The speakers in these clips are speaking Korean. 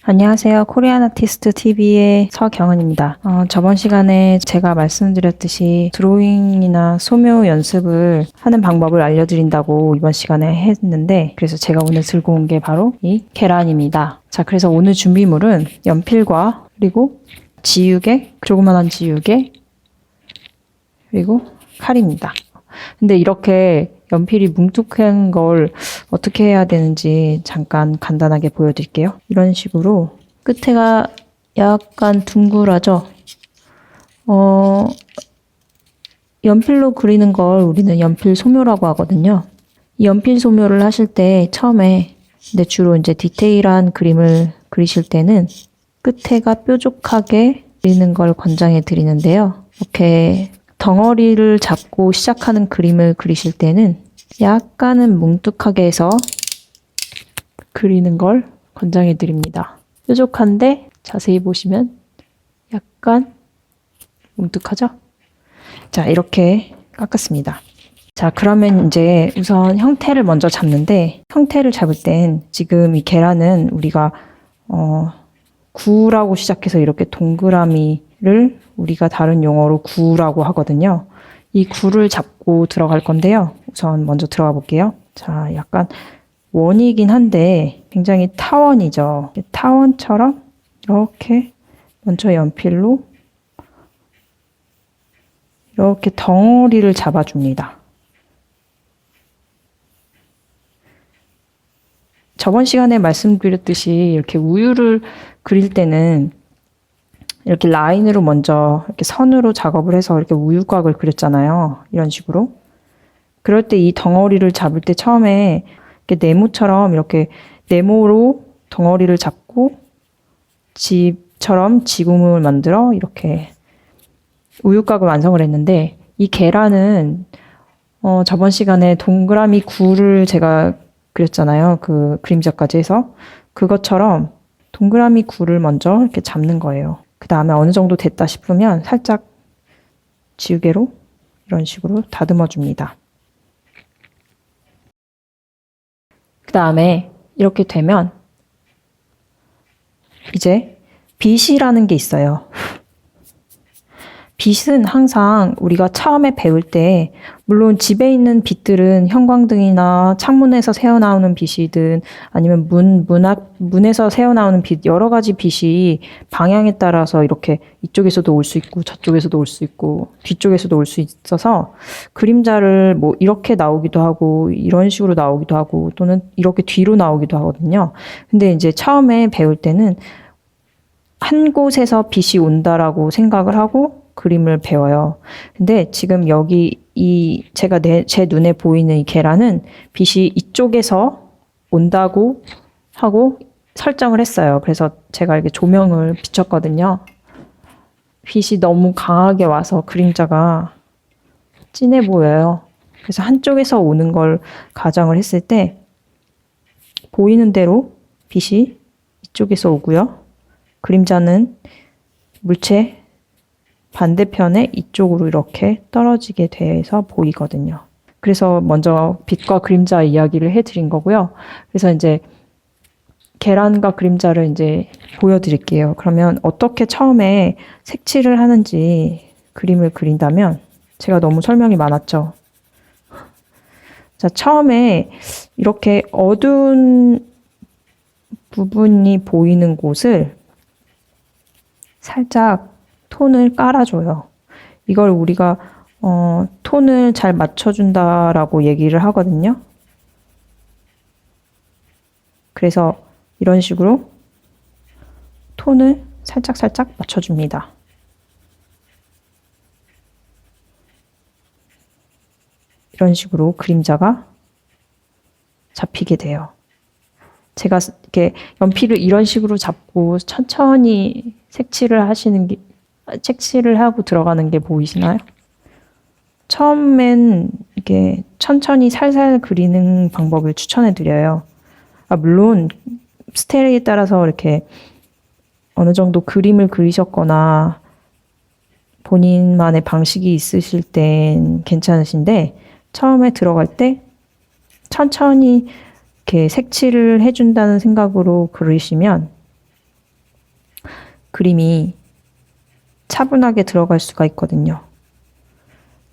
안녕하세요. 코리안 아티스트 TV의 서경은입니다. 저번 시간에 제가 말씀드렸듯이 드로잉이나 소묘 연습을 하는 방법을 알려드린다고 이번 시간에 했는데, 그래서 제가 오늘 들고 온 게 바로 이 계란입니다. 자, 그래서 오늘 준비물은 연필과 그리고 지우개, 조그만한 지우개, 그리고 칼입니다. 근데 이렇게 연필이 뭉툭한 걸 어떻게 해야 되는지 잠깐 간단하게 보여드릴게요. 이런 식으로 끝에가 약간 둥글어져. 연필로 그리는 걸 우리는 연필 소묘라고 하거든요. 이 연필 소묘를 하실 때 처음에, 근데 주로 이제 디테일한 그림을 그리실 때는 끝에가 뾰족하게 그리는 걸 권장해 드리는데요. 이렇게 덩어리를 잡고 시작하는 그림을 그리실 때는 약간은 뭉툭하게 해서 그리는 걸 권장해 드립니다. 뾰족한데 자세히 보시면 약간 뭉툭하죠? 자, 이렇게 깎았습니다. 자, 그러면 이제 우선 형태를 먼저 잡는데, 형태를 잡을 땐 지금 이 계란은 우리가 구라고 시작해서 이렇게 동그라미를 우리가 다른 용어로 구라고 하거든요. 이 구를 잡고 들어갈 건데요. 우선 먼저 들어가 볼게요. 자, 약간 원이긴 한데 굉장히 타원이죠. 타원처럼 이렇게 먼저 연필로 이렇게 덩어리를 잡아줍니다. 저번 시간에 말씀드렸듯이 이렇게 우유를 그릴 때는 이렇게 라인으로 먼저 이렇게 선으로 작업을 해서 이렇게 우유곽을 그렸잖아요. 이런 식으로. 그럴 때 이 덩어리를 잡을 때 처음에 이렇게 네모처럼 이렇게 네모로 덩어리를 잡고 집처럼 지붕을 만들어 이렇게 우유곽을 완성을 했는데, 이 계란은 저번 시간에 동그라미 구를 제가 그렸잖아요. 그 그림자까지 해서 그것처럼 동그라미 구를 먼저 이렇게 잡는 거예요. 그 다음에 어느 정도 됐다 싶으면 살짝 지우개로 이런 식으로 다듬어 줍니다. 그 다음에 이렇게 되면 이제 빗이라는 게 있어요. 빗은 항상 우리가 처음에 배울 때, 물론 집에 있는 빗들은 형광등이나 창문에서 새어나오는 빗이든 아니면 문에서 새어나오는 빗, 여러 가지 빗이 방향에 따라서 이렇게 이쪽에서도 올 수 있고 저쪽에서도 올 수 있고 뒤쪽에서도 올 수 있어서 그림자를 뭐 이렇게 나오기도 하고 이런 식으로 나오기도 하고 또는 이렇게 뒤로 나오기도 하거든요. 근데 이제 처음에 배울 때는 한 곳에서 빛이 온다라고 생각을 하고 그림을 배워요. 근데 지금 여기 제 눈에 보이는 이 계란은 빛이 이쪽에서 온다고 하고 설정을 했어요. 그래서 제가 이렇게 조명을 비췄거든요. 빛이 너무 강하게 와서 그림자가 진해 보여요. 그래서 한쪽에서 오는 걸 가정을 했을 때 보이는 대로 빛이 이쪽에서 오고요. 그림자는 물체 반대편에 이쪽으로 이렇게 떨어지게 돼서 보이거든요. 그래서 먼저 빛과 그림자 이야기를 해드린 거고요. 그래서 이제 계란과 그림자를 이제 보여드릴게요. 그러면 어떻게 처음에 색칠을 하는지 그림을 그린다면, 제가 너무 설명이 많았죠. 자, 처음에 이렇게 어두운 부분이 보이는 곳을 살짝 톤을 깔아줘요. 이걸 우리가 톤을 잘 맞춰준다라고 얘기를 하거든요. 그래서 이런 식으로 톤을 살짝 맞춰줍니다. 이런 식으로 그림자가 잡히게 돼요. 제가 이렇게 연필을 이런 식으로 잡고 천천히 색칠을 하고 들어가는 게 보이시나요? 처음엔 이렇게 천천히 살살 그리는 방법을 추천해 드려요. 물론 스타일에 따라서 이렇게 어느 정도 그림을 그리셨거나 본인만의 방식이 있으실 땐 괜찮으신데, 처음에 들어갈 때 천천히 이렇게 색칠을 해준다는 생각으로 그리시면 그림이 차분하게 들어갈 수가 있거든요.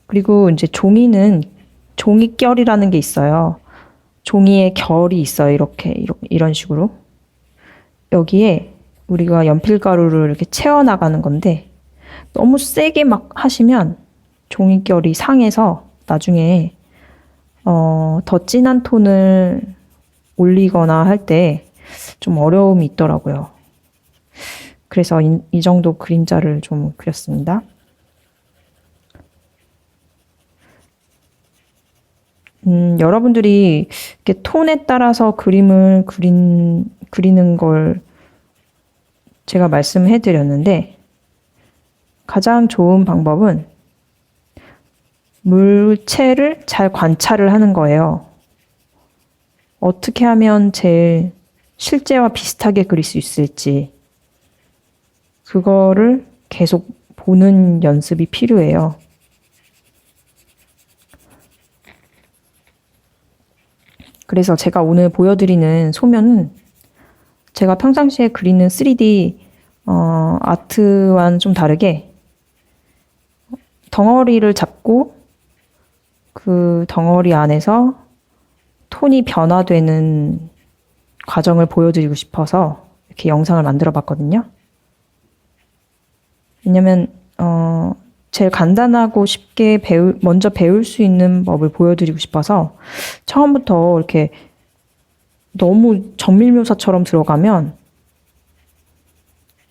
그리고 이제 종이는 종이결이라는 게 있어요. 종이에 결이 있어요. 이런 식으로. 여기에 우리가 연필가루를 이렇게 채워나가는 건데 너무 세게 막 하시면 종이결이 상해서 나중에 더 진한 톤을 올리거나 할 때 좀 어려움이 있더라고요. 그래서 이 정도 그림자를 좀 그렸습니다. 여러분들이 이렇게 톤에 따라서 그림을 그리는 걸 제가 말씀해 드렸는데 가장 좋은 방법은 물체를 잘 관찰을 하는 거예요. 어떻게 하면 제일 실제와 비슷하게 그릴 수 있을지 그거를 계속 보는 연습이 필요해요. 그래서 제가 오늘 보여드리는 소면은 제가 평상시에 그리는 3D 아트와는 좀 다르게 덩어리를 잡고 그 덩어리 안에서 톤이 변화되는 과정을 보여드리고 싶어서 이렇게 영상을 만들어 봤거든요. 왜냐면 제일 간단하고 쉽게 먼저 배울 수 있는 법을 보여드리고 싶어서 처음부터 이렇게 너무 정밀묘사처럼 들어가면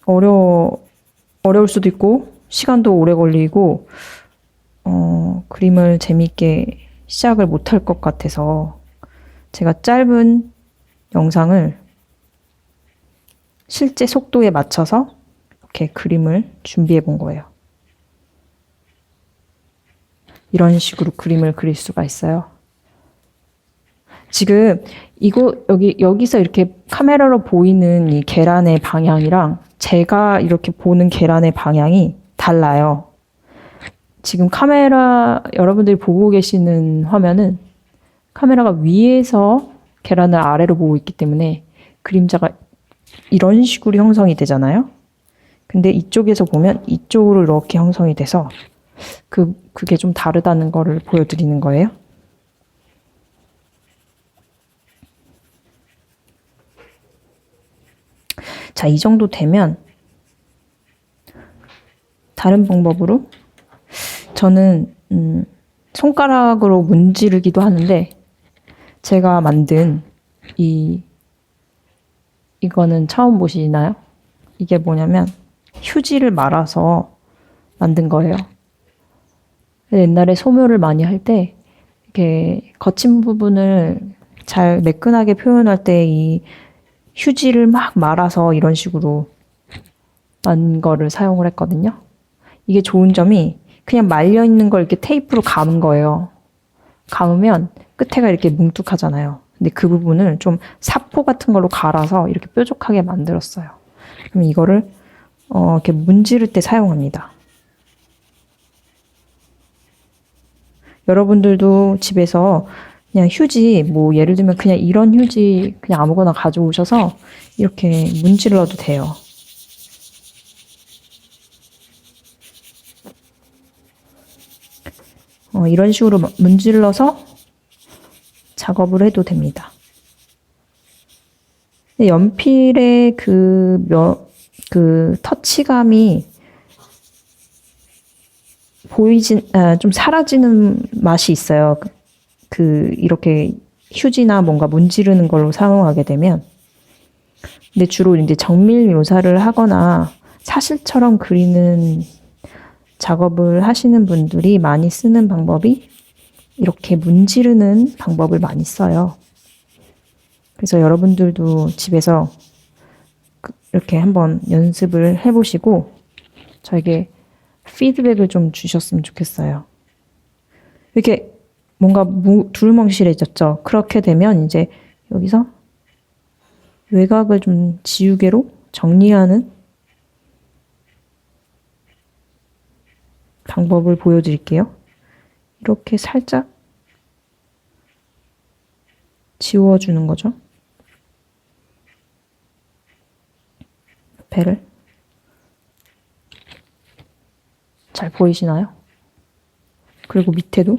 어려울 수도 있고 시간도 오래 걸리고 그림을 재미있게 시작을 못할 것 같아서 제가 짧은 영상을 실제 속도에 맞춰서 이렇게 그림을 준비해 본 거예요. 이런 식으로 그림을 그릴 수가 있어요. 지금 여기서 이렇게 카메라로 보이는 이 계란의 방향이랑 제가 이렇게 보는 계란의 방향이 달라요. 지금 여러분들이 보고 계시는 화면은 카메라가 위에서 계란을 아래로 보고 있기 때문에 그림자가 이런 식으로 형성이 되잖아요. 근데 이쪽에서 보면 이쪽으로 이렇게 형성이 돼서 그게 좀 다르다는 거를 보여드리는 거예요. 자, 이 정도 되면 다른 방법으로 저는 손가락으로 문지르기도 하는데 제가 만든 이거는 처음 보시나요? 이게 뭐냐면 휴지를 말아서 만든 거예요. 옛날에 소묘를 많이 할 때 이렇게 거친 부분을 잘 매끈하게 표현할 때 이 휴지를 막 말아서 이런 식으로 만 거를 사용을 했거든요. 이게 좋은 점이 그냥 말려 있는 걸 이렇게 테이프로 감은 거예요. 감으면 끝에가 이렇게 뭉툭하잖아요. 근데 그 부분을 좀 사포 같은 걸로 갈아서 이렇게 뾰족하게 만들었어요. 그럼 이거를 이렇게 문지를 때 사용합니다. 여러분들도 집에서 그냥 휴지, 뭐 예를 들면 그냥 이런 휴지 그냥 아무거나 가져오셔서 이렇게 문질러도 돼요. 이런 식으로 문질러서 작업을 해도 됩니다. 연필의 그 터치감이 좀 사라지는 맛이 있어요. 이렇게 휴지나 뭔가 문지르는 걸로 사용하게 되면. 근데 주로 이제 정밀 묘사를 하거나 사실처럼 그리는 작업을 하시는 분들이 많이 쓰는 방법이 이렇게 문지르는 방법을 많이 써요. 그래서 여러분들도 집에서 이렇게 한번 연습을 해보시고 저에게 피드백을 좀 주셨으면 좋겠어요. 이렇게 뭔가 두루뭉실해졌죠. 그렇게 되면 이제 여기서 외곽을 좀 지우개로 정리하는 방법을 보여드릴게요. 이렇게 살짝 지워주는 거죠. 배를. 잘 보이시나요? 그리고 밑에도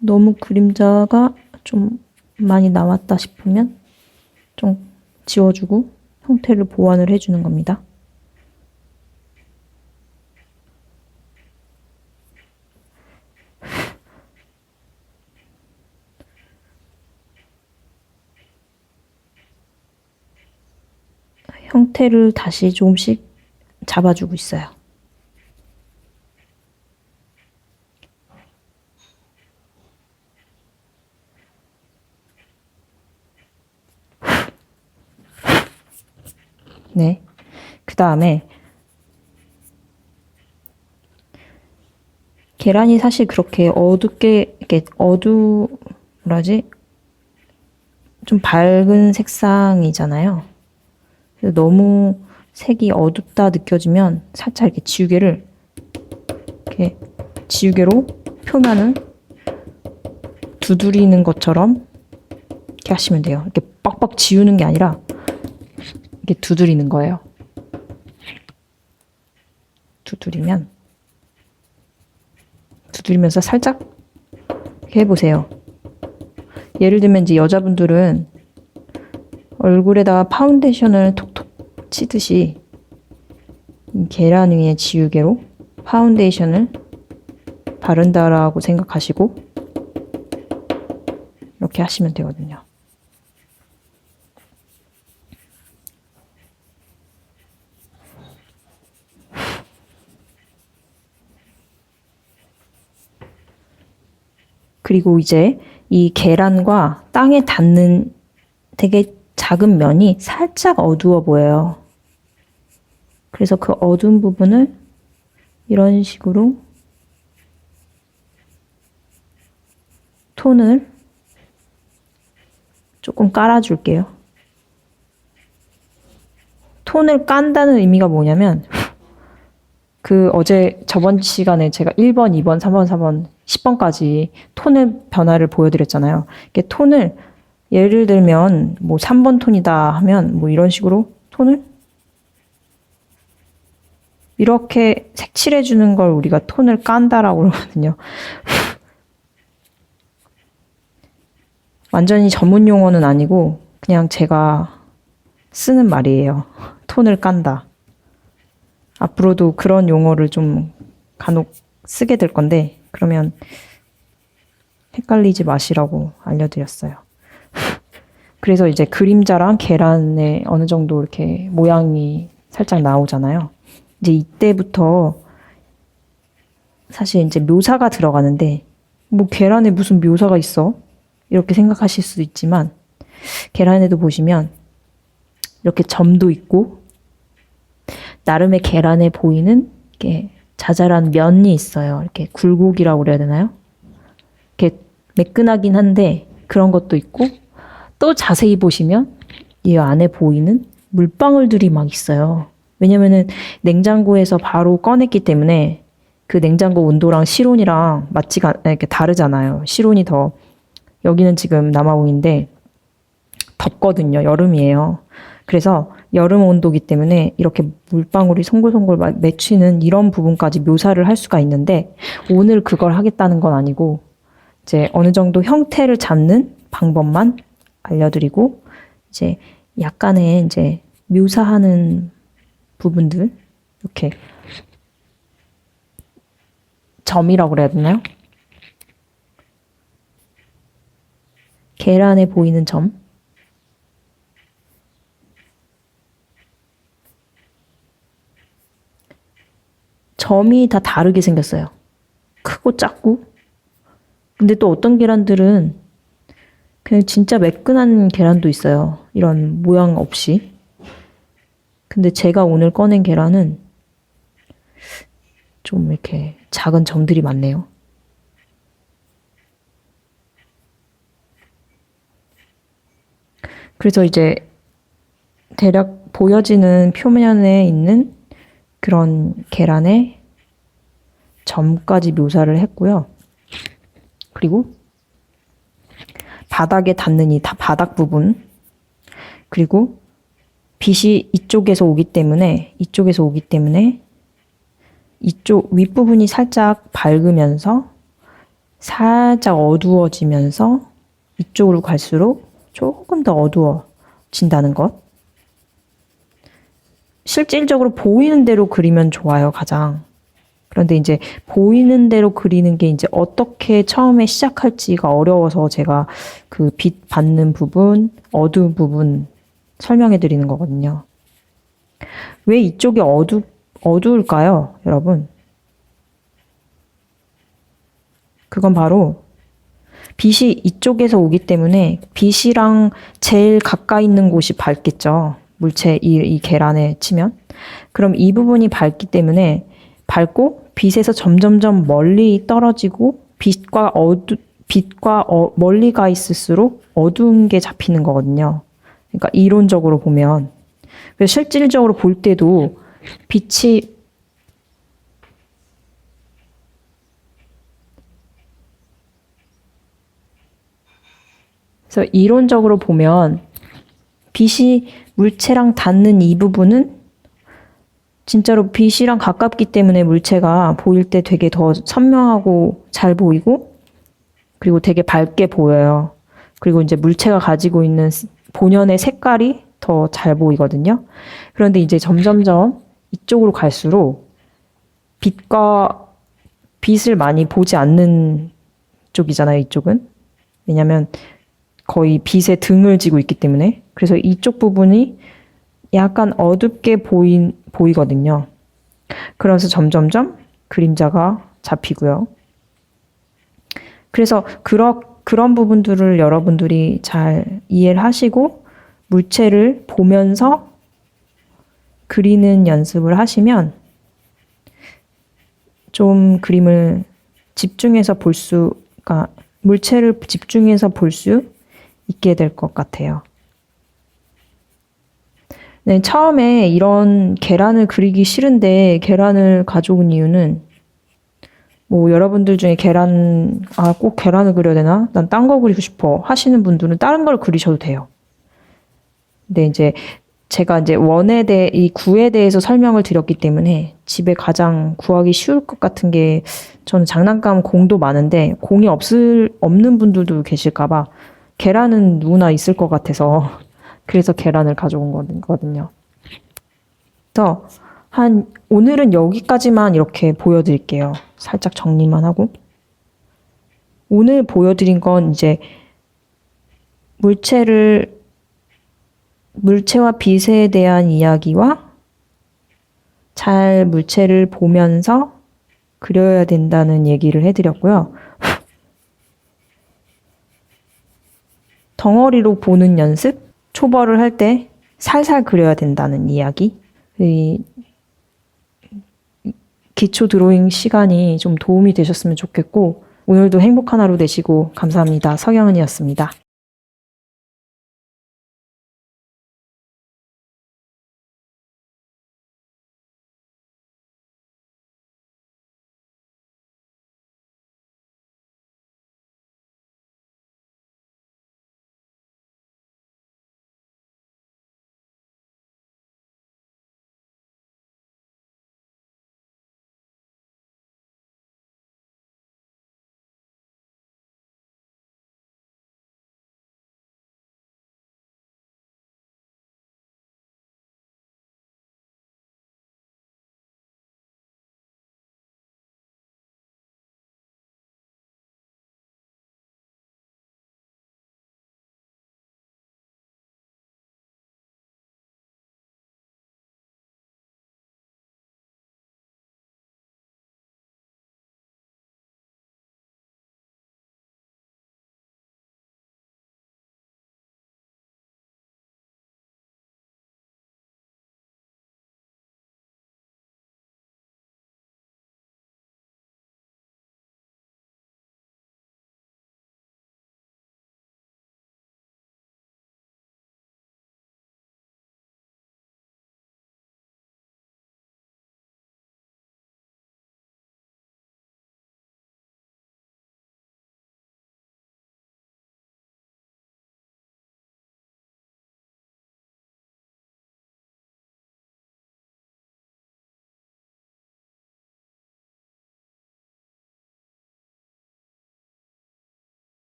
너무 그림자가 좀 많이 나왔다 싶으면 좀 지워주고 형태를 보완을 해주는 겁니다. 형태를 다시 조금씩 잡아주고 있어요. 네. 그 다음에 계란이 사실 그렇게 어둡게, 이렇게 뭐라지? 좀 밝은 색상이잖아요. 그래서 너무 색이 어둡다 느껴지면 살짝 이렇게 지우개로 표면을 두드리는 것처럼 이렇게 하시면 돼요. 이렇게 빡빡 지우는 게 아니라 이렇게 두드리는 거예요. 두드리면서 살짝 이렇게 해보세요. 예를 들면 이제 여자분들은 얼굴에다가 파운데이션을 톡톡 치듯이 계란 위에 지우개로 파운데이션을 바른다라고 생각하시고 이렇게 하시면 되거든요. 그리고 이제 이 계란과 땅에 닿는 되게 작은 면이 살짝 어두워 보여요. 그래서 그 어두운 부분을 이런 식으로 톤을 조금 깔아줄게요. 톤을 깐다는 의미가 뭐냐면 저번 시간에 제가 1번, 2번, 3번, 4번, 10번까지 톤의 변화를 보여드렸잖아요. 이게 톤을 예를 들면 뭐 3번 톤이다 하면 뭐 이런 식으로 톤을 이렇게 색칠해 주는 걸 우리가 톤을 깐다라고 그러거든요. 완전히 전문 용어는 아니고 그냥 제가 쓰는 말이에요. 톤을 깐다. 앞으로도 그런 용어를 좀 간혹 쓰게 될 건데 그러면 헷갈리지 마시라고 알려드렸어요. 그래서 이제 그림자랑 계란에 어느 정도 이렇게 모양이 살짝 나오잖아요. 이제 이때부터 사실 이제 묘사가 들어가는데 뭐 계란에 무슨 묘사가 있어? 이렇게 생각하실 수도 있지만 계란에도 보시면 이렇게 점도 있고 나름의 계란에 보이는 이렇게 자잘한 면이 있어요. 이렇게 굴곡이라고 그래야 되나요? 이렇게 매끈하긴 한데 그런 것도 있고 또 자세히 보시면 이 안에 보이는 물방울들이 막 있어요. 왜냐면은 냉장고에서 바로 꺼냈기 때문에 그 냉장고 온도랑 실온이랑 이렇게 다르잖아요. 실온이 여기는 지금 남아공인데 덥거든요. 여름이에요. 그래서 여름 온도기 때문에 이렇게 물방울이 송골송골 맺히는 이런 부분까지 묘사를 할 수가 있는데 오늘 그걸 하겠다는 건 아니고 이제 어느 정도 형태를 잡는 방법만 알려드리고 이제 약간의 이제 묘사하는 부분들 이렇게 점이라고 그래야 되나요? 계란에 보이는 점. 점이 다 다르게 생겼어요. 크고 작고. 근데 또 어떤 계란들은 그냥 진짜 매끈한 계란도 있어요. 이런 모양 없이. 근데 제가 오늘 꺼낸 계란은 좀 이렇게 작은 점들이 많네요. 그래서 이제 대략 보여지는 표면에 있는 그런 계란의 점까지 묘사를 했고요. 그리고 바닥에 닿는 이 바닥 부분 그리고 빛이 이쪽에서 오기 때문에 이쪽 윗부분이 살짝 밝으면서 살짝 어두워지면서 이쪽으로 갈수록 조금 더 어두워진다는 것. 실질적으로 보이는 대로 그리면 좋아요, 가장. 그런데 이제 보이는 대로 그리는 게 이제 어떻게 처음에 시작할지가 어려워서 제가 그 빛 받는 부분, 어두운 부분 설명해 드리는 거거든요. 왜 이쪽이 어두울까요, 여러분? 그건 바로 빛이 이쪽에서 오기 때문에 빛이랑 제일 가까이 있는 곳이 밝겠죠. 물체 이 계란에 치면. 그럼 이 부분이 밝기 때문에 밝고 빛에서 점점점 멀리 떨어지고 빛과 멀리 가 있을수록 어두운 게 잡히는 거거든요. 그러니까 이론적으로 보면. 그래서 실질적으로 볼 때도 빛이 그래서 이론적으로 보면 빛이 물체랑 닿는 이 부분은 진짜로 빛이랑 가깝기 때문에 물체가 보일 때 되게 더 선명하고 잘 보이고 그리고 되게 밝게 보여요. 그리고 이제 물체가 가지고 있는 본연의 색깔이 더 잘 보이거든요. 그런데 이제 점점점 이쪽으로 갈수록 빛을 많이 보지 않는 쪽이잖아요, 이쪽은. 왜냐면 거의 빛에 등을 지고 있기 때문에. 그래서 이쪽 부분이 약간 어둡게 보이거든요. 그래서 점점점 그림자가 잡히고요. 그래서 그런 부분들을 여러분들이 잘 이해를 하시고 물체를 보면서 그리는 연습을 하시면 좀 그림을 집중해서 그러니까 물체를 집중해서 볼 수 있게 될 것 같아요. 네, 처음에 이런 계란을 그리기 싫은데 계란을 가져온 이유는 뭐 여러분들 중에 꼭 계란을 그려야 되나? 난 딴 거 그리고 싶어 하시는 분들은 다른 걸 그리셔도 돼요. 근데 이제 제가 이제 이 구에 대해서 설명을 드렸기 때문에 집에 가장 구하기 쉬울 것 같은 게 저는 장난감 공도 많은데 공이 없는 분들도 계실까봐 계란은 누구나 있을 것 같아서 그래서 계란을 가져온 거거든요. 그래서 오늘은 여기까지만 이렇게 보여드릴게요. 살짝 정리만 하고. 오늘 보여드린 건 이제 물체와 빛에 대한 이야기와 잘 물체를 보면서 그려야 된다는 얘기를 해드렸고요. 덩어리로 보는 연습, 초벌을 할 때 살살 그려야 된다는 이야기. 기초 드로잉 시간이 좀 도움이 되셨으면 좋겠고 오늘도 행복한 하루 되시고 감사합니다. 서경은이었습니다.